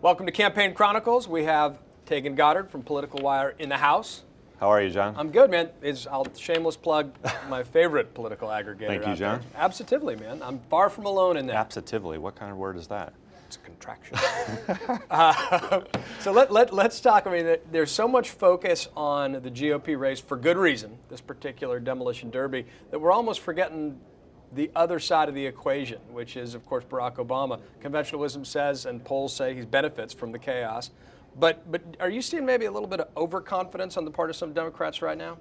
Welcome to Campaign Chronicles. We have Taegan Goddard from Political Wire in the house. How are you, John? I'm good, man. I'll shameless plug my favorite political aggregator. Thank you, John. Absolutely, man. I'm far from alone in that. Absolutely. What kind of word is that? It's a contraction. So let's talk. I mean, there's so much focus on the GOP race for good reason, this particular demolition derby, that we're almost forgetting the other side of the equation, which is, of course, Barack Obama. Conventionalism says, and polls say, he benefits from the chaos. But are you seeing maybe a little bit of overconfidence on the part of some Democrats right now?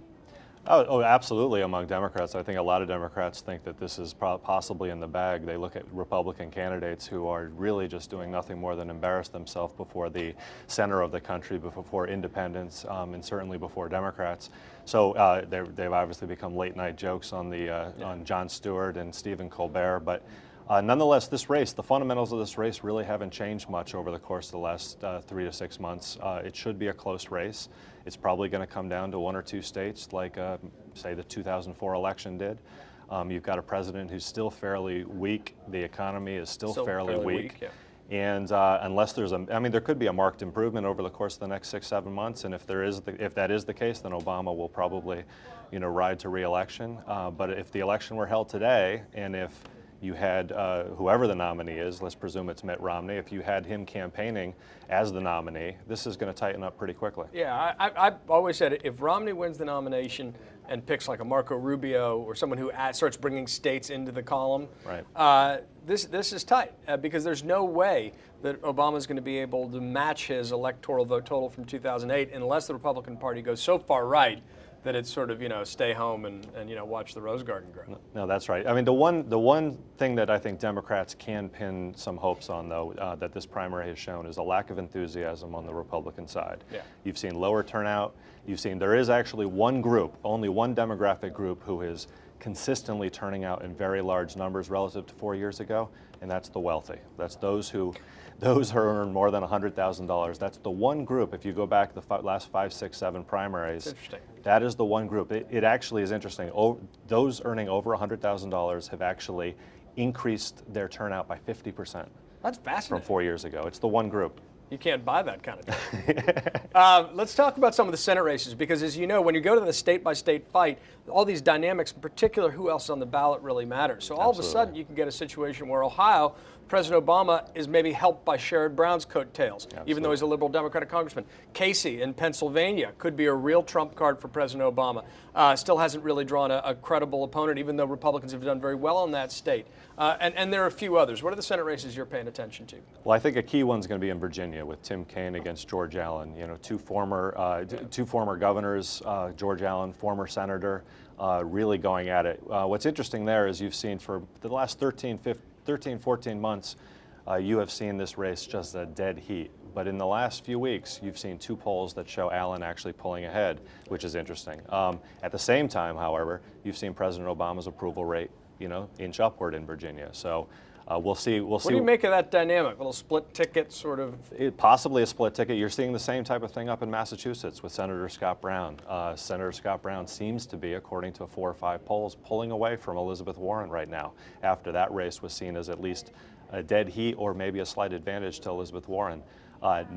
Oh, absolutely. Among Democrats, I think a lot of Democrats think that this is possibly in the bag. They look at Republican candidates who are really just doing nothing more than embarrass themselves before the center of the country, before independents, and certainly before Democrats. So they've obviously become late-night jokes on on Jon Stewart and Stephen Colbert. But nonetheless, this race, the fundamentals of this race really haven't changed much over the course of the last 3 to 6 months. It should be a close race. It's probably going to come down to 1 or 2 states like, say, the 2004 election did. You've got a president who's still fairly weak. The economy is still fairly weak. Yeah. And unless there's there could be a marked improvement over the course of the next 6, 7 months. And if that is the case, then Obama will probably, ride to re-election. But if the election were held today, and if you had whoever the nominee is, let's presume it's Mitt Romney, if you had him campaigning as the nominee, this is going to tighten up pretty quickly. Yeah, I've always said if Romney wins the nomination and picks like a Marco Rubio or someone who starts bringing states into the column, right. This is tight because there's no way that Obama's going to be able to match his electoral vote total from 2008 unless the Republican Party goes so far right that it's sort of, stay home and watch the Rose Garden grow. No, that's right. I mean, the one thing that I think Democrats can pin some hopes on, though, that this primary has shown is a lack of enthusiasm on the Republican side. Yeah. You've seen lower turnout. You've seen there is actually one group, only one demographic group, who is consistently turning out in very large numbers relative to 4 years ago, and that's the wealthy. That's those who earn more than $100,000. That's the one group, if you go back the last 5, 6, 7 primaries, interesting. That is the one group. It actually is interesting. Those earning over $100,000 have actually increased their turnout by 50%. That's fascinating. From 4 years ago. It's the one group. You can't buy that kind of thing. Let's talk about some of the Senate races, because as you know, when you go to the state-by-state fight, all these dynamics, in particular who else is on the ballot, really matters. So all of a sudden you can get a situation where Ohio, President Obama is maybe helped by Sherrod Brown's coattails, even though he's a liberal Democratic congressman. Casey in Pennsylvania could be a real trump card for President Obama. Still hasn't really drawn a credible opponent, even though Republicans have done very well in that state. And there are a few others. What are the Senate races you're paying attention to? Well, I think a key one's going to be in Virginia with Tim Kaine against George Allen. Two former governors, George Allen, former senator, really going at it. What's interesting there is you've seen for the last 13, 14 months, you have seen this race just a dead heat. But in the last few weeks, you've seen 2 polls that show Allen actually pulling ahead, which is interesting. At the same time, however, you've seen President Obama's approval rate, inch upward in Virginia. So we'll see. What do you make of that dynamic? A little split ticket sort of? Possibly a split ticket. You're seeing the same type of thing up in Massachusetts with Senator Scott Brown. Senator Scott Brown seems to be, according to 4 or 5 polls, pulling away from Elizabeth Warren right now, after that race was seen as at least a dead heat or maybe a slight advantage to Elizabeth Warren.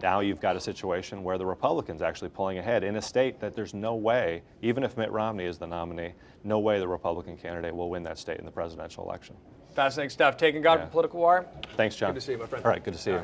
Now you've got a situation where the Republicans actually pulling ahead in a state that there's no way, even if Mitt Romney is the nominee, no way the Republican candidate will win that state in the presidential election. Fascinating stuff. Taegan Goddard from Political Wire. Thanks, John. Good to see you, my friend. All right, good to see you.